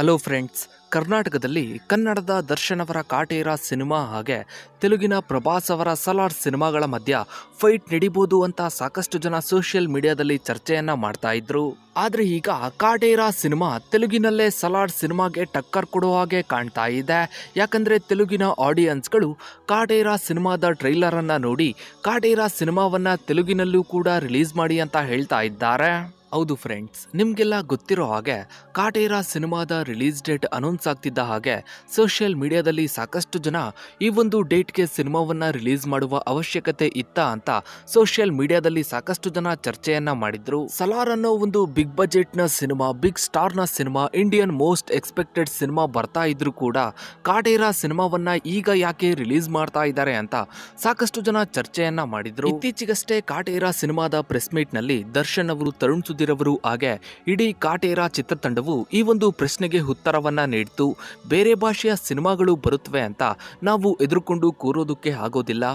Hello friends, ಕರ್ನಾಟಕದಲ್ಲಿ ಕನ್ನಡದ ದರ್ಶನ್ ಅವರ ಕಾಟೇರ ಸಿನಿಮಾ ಹಾಗೆ ತೆಲುಗಿನ ಪ್ರಭಾಸ್ ಅವರ ಸಲಾರ್ ಸಿನಿಮಾಗಳ ಮಧ್ಯ ಫೈಟ್ ನಡೀಬಹುದು ಅಂತ ಸಾಕಷ್ಟು ಜನ ಸೋಷಿಯಲ್ ಮೀಡಿಯಾದಲ್ಲಿ ಚರ್ಚೆಯನ್ನ ಮಾಡ್ತಾ ಇದ್ರು. ಆದ್ರೆ ಈಗ ಕಾಟೇರ ಸಿನಿಮಾ ತೆಲುಗಿನಲ್ಲೇ ಸಲಾರ್ ಸಿನಿಮಾಗೆ ಟಕ್ಕರ್ ಕೊಡುವ ಹಾಗೆ ಕಾಣ್ತಾ ಇದೆ. ಯಾಕಂದ್ರೆ ತೆಲುಗಿನ ಆಡಿಯನ್ಸ್ಗಳು ಕಾಟೇರ ಸಿನಿಮಾದ ಟ್ರೈಲರ್ ಅನ್ನ ನೋಡಿ ಕಾಟೇರ ಸಿನಿಮಾವನ್ನ ತೆಲುಗಿನಲ್ಲೂ ಕೂಡ ರಿಲೀಸ್ ಮಾಡಿ ಅಂತ ಹೇಳ್ತಾ ಇದ್ದಾರೆ. ಹೌದು ಫ್ರೆಂಡ್ಸ್, ನಿಮ್ಗೆಲ್ಲ ಗೊತ್ತಿರೋ ಹಾಗೆ ಕಾಟೇರ ಸಿನಿಮಾದ ರಿಲೀಸ್ ಡೇಟ್ ಅನೌನ್ಸ್ ಆಗ್ತಿದ್ದ ಹಾಗೆ ಸೋಷಿಯಲ್ ಮೀಡಿಯಾದಲ್ಲಿ ಸಾಕಷ್ಟು ಜನ ಈ ಒಂದು ಡೇಟ್ಗೆ ಸಿನಿಮಾವನ್ನ ರಿಲೀಸ್ ಮಾಡುವ ಅವಶ್ಯಕತೆ ಇತ್ತ ಅಂತ ಸೋಷಿಯಲ್ ಮೀಡಿಯಾದಲ್ಲಿ ಸಾಕಷ್ಟು ಜನ ಚರ್ಚೆಯನ್ನ ಮಾಡಿದ್ರು. ಸಲಾರ್ ಅನ್ನೋ ಒಂದು ಬಿಗ್ ಬಜೆಟ್ ನ ಸಿನಿಮಾ, ಬಿಗ್ ಸ್ಟಾರ್ ನ cinema, Indian most expected cinema ಬರ್ತಾ ಇದ್ರು ಕೂಡ ಕಾಟೇರ ಸಿನಿಮಾವನ್ನ ಈಗ ಯಾಕೆ ರಿಲೀಸ್ ಮಾಡ್ತಾ ಇದ್ದಾರೆ ಅಂತ ಸಾಕಷ್ಟು ಜನ ಚರ್ಚೆಯನ್ನ ಮಾಡಿದ್ರು. ಇತ್ತೀಚೆಗಷ್ಟೇ ಕಾಟೇರ ಸಿನಿಮಾದ ಪ್ರೆಸ್ ಮೀಟ್ ನಲ್ಲಿ ದರ್ಶನ್ ಅವರು, ತರುಣ್ ಸುಧೀರ್ ಅವರು ಹಾಗೆ ಇಡೀ ಕಾಟೇರ ಚಿತ್ರತಂಡವು ಈ ಒಂದು ಪ್ರಶ್ನೆಗೆ ಉತ್ತರವನ್ನ ನೀಡಿತು. ಬೇರೆ ಭಾಷೆಯ ಸಿನಿಮಾಗಳು ಬರುತ್ತವೆ ಅಂತ ನಾವು ಎದುರುಕೊಂಡು ಕೂರೋದಕ್ಕೆ ಆಗೋದಿಲ್ಲ.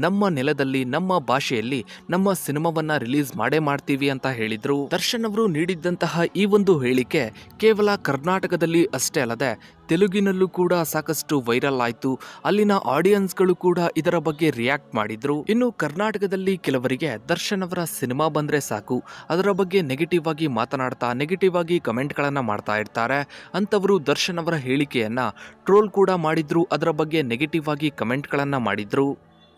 ನಮ್ಮ ನೆಲದಲ್ಲಿ, ನಮ್ಮ ಭಾಷೆಯಲ್ಲಿ ನಮ್ಮ ಸಿನಿಮಾವನ್ನ ರಿಲೀಸ್ ಮಾಡೇ ಮಾಡ್ತೀವಿ ಅಂತ ಹೇಳಿದ್ರು. ದರ್ಶನ್ ಅವರು ನೀಡಿದ್ದಂತಹ ಈ ಒಂದು ಹೇಳಿಕೆ ಕೇವಲ ಕರ್ನಾಟಕದಲ್ಲಿ ಅಷ್ಟೇ ಅಲ್ಲದೆ ತೆಲುಗಿನಲ್ಲೂ ಕೂಡ ಸಾಕಷ್ಟು ವೈರಲ್ ಆಯ್ತು. ಅಲ್ಲಿನ ಆಡಿಯನ್ಸ್ಗಳು ಕೂಡ ಇದರ ಬಗ್ಗೆ ರಿಯಾಕ್ಟ್ ಮಾಡಿದ್ರು. ಇನ್ನು ಕರ್ನಾಟಕದಲ್ಲಿ ಕೆಲವರಿಗೆ ದರ್ಶನ್ ಅವರ ಸಿನಿಮಾ ಬಂದ್ರೆ ಸಾಕು, ಅದರ ಬಗ್ಗೆ ನೆಗೆಟಿವ್ ಆಗಿ ಮಾತನಾಡ್ತಾ, ನೆಗೆಟಿವ್ ಆಗಿ ಕಮೆಂಟ್ ಗಳನ್ನ ಮಾಡ್ತಾ ಇರ್ತಾರೆ. ಅಂತವರು ದರ್ಶನ್ ಅವರ ಹೇಳಿಕೆಯನ್ನ ಟ್ರೋಲ್ ಕೂಡ ಮಾಡಿದ್ರು, ಅದರ ಬಗ್ಗೆ ನೆಗೆಟಿವ್ ಆಗಿ ಕಮೆಂಟ್ ಗಳನ್ನ ಮಾಡಿದ್ರು.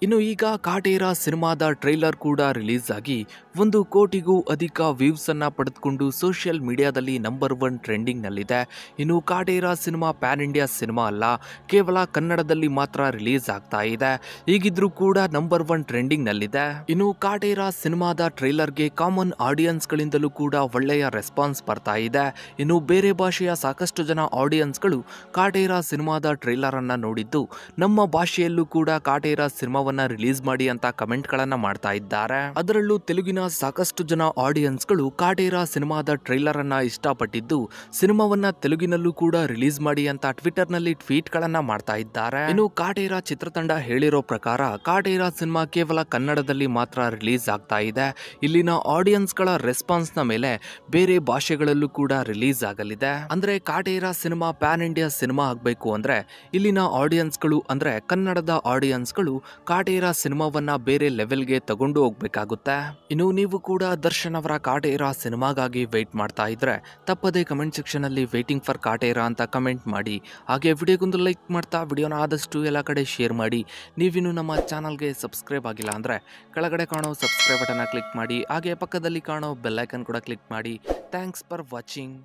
ಇನ್ನು ಈಗ ಕಾಟೇರ ಸಿನಿಮಾದ ಟ್ರೈಲರ್ ಕೂಡ ರಿಲೀಸ್ ಆಗಿ 1 ಕೋಟಿಗೂ ಅಧಿಕ ವ್ಯೂಸ್ ಅನ್ನ ಪಡೆದುಕೊಂಡು ಸೋಷಿಯಲ್ ಮೀಡಿಯಾದಲ್ಲಿ ನಂಬರ್ 1 ಟ್ರೆಂಡಿಂಗ್ ನಲ್ಲಿದೆ. ಇನ್ನು Kaatera cinema PAN India cinema ಅಲ್ಲ, ಕೇವಲ ಕನ್ನಡದಲ್ಲಿ ಮಾತ್ರ ರಿಲೀಸ್ ಆಗ್ತಾ ಇದೆ. ಹೀಗಿದ್ರೂ ಕೂಡ ನಂಬರ್ 1 ಟ್ರೆಂಡಿಂಗ್ ನಲ್ಲಿದೆ. ಇನ್ನು ಕಾಟೇರ ಸಿನಿಮಾದ ಟ್ರೈಲರ್ಗೆ ಕಾಮನ್ ಆಡಿಯನ್ಸ್ ಗಳಿಂದಲೂ ಕೂಡ ಒಳ್ಳೆಯ ರೆಸ್ಪಾನ್ಸ್ ಬರ್ತಾ ಇದೆ. ಇನ್ನು ಬೇರೆ ಭಾಷೆಯ ಸಾಕಷ್ಟು ಜನ ಆಡಿಯನ್ಸ್ಗಳು ಕಾಟೇರ ಸಿನಿಮಾದ ಟ್ರೈಲರ್ ಅನ್ನ ನೋಡಿದ್ದು ನಮ್ಮ ಭಾಷೆಯಲ್ಲೂ ಕೂಡ ಕಾಟೇರ ಸಿನಿಮಾ ರಿಲೀಸ್ ಮಾಡಿ ಅಂತ ಕಮೆಂಟ್ ಗಳನ್ನ ಮಾಡ್ತಾ ಇದ್ದಾರೆ. ಅದರಲ್ಲೂ ತೆಲುಗಿನ ಸಾಕಷ್ಟು ಜನ ಆಡಿಯನ್ಸ್ಗಳು ಕಾಟೇರ ಸಿನಿಮಾದ ಟ್ರೈಲರ್ ಅನ್ನ ಇಷ್ಟಪಟ್ಟಿದ್ದು ಸಿನಿಮಾವನ್ನ ತೆಲುಗಿನಲ್ಲೂ ಕೂಡ ರಿಲೀಸ್ ಮಾಡಿ ಅಂತ ಟ್ವಿಟರ್ ನಲ್ಲಿ ಟ್ವೀಟ್ ಗಳನ್ನ ಮಾಡ್ತಾ ಇದ್ದಾರೆ. ಇನ್ನು ಕಾಟೇರ ಚಿತ್ರತಂಡ ಹೇಳಿರೋ ಪ್ರಕಾರ ಕಾಟೇರ ಸಿನಿಮಾ ಕೇವಲ ಕನ್ನಡದಲ್ಲಿ ಮಾತ್ರ ರಿಲೀಸ್ ಆಗ್ತಾ ಇದೆ. ಇಲ್ಲಿನ ಆಡಿಯನ್ಸ್ ಗಳ ರೆಸ್ಪಾನ್ಸ್ ನ ಮೇಲೆ ಬೇರೆ ಭಾಷೆಗಳಲ್ಲೂ ಕೂಡ ರಿಲೀಸ್ ಆಗಲಿದೆ. ಅಂದ್ರೆ Kaatera cinema PAN India cinema ಆಗ್ಬೇಕು ಅಂದ್ರೆ ಇಲ್ಲಿನ ಆಡಿಯನ್ಸ್ಗಳು ಅಂದ್ರೆ ಕನ್ನಡದ ಆಡಿಯನ್ಸ್ಗಳು ಕಾಟೇರ ಸಿನಿಮಾವನ್ನ ಬೇರೆ ಲೆವೆಲ್ಗೆ ತಗೊಂಡು ಹೋಗ್ಬೇಕಾಗುತ್ತೆ. ಇನ್ನು ನೀವು ಕೂಡ ದರ್ಶನ್ ಅವರ ಕಾಟೇರ ಸಿನಿಮಾಗಾಗಿ ವೇಟ್ ಮಾಡ್ತಾ ಇದ್ರೆ ತಪ್ಪದೇ ಕಮೆಂಟ್ ಸೆಕ್ಷನ್ ಅಲ್ಲಿ ವೇಟಿಂಗ್ ಫಾರ್ ಕಾಟೇರ ಅಂತ ಕಮೆಂಟ್ ಮಾಡಿ. ಹಾಗೆ ವಿಡಿಯೋಗೊಂದು ಲೈಕ್ ಮಾಡ್ತಾ ವಿಡಿಯೋನ ಆದಷ್ಟು ಎಲ್ಲ ಕಡೆ ಶೇರ್ ಮಾಡಿ. ನೀವಿನ್ನು ನಮ್ಮ ಚಾನಲ್ಗೆ ಸಬ್ಸ್ಕ್ರೈಬ್ ಆಗಿಲ್ಲ ಅಂದ್ರೆ ಕೆಳಗಡೆ ಕಾಣೋ ಸಬ್ಸ್ಕ್ರೈಬ್ ಬಟನ್ ಕ್ಲಿಕ್ ಮಾಡಿ. ಹಾಗೆ ಪಕ್ಕದಲ್ಲಿ ಕಾಣೋ ಬೆಲ್ ಐಕನ್ ಕೂಡ ಕ್ಲಿಕ್ ಮಾಡಿ. Thanks for watching.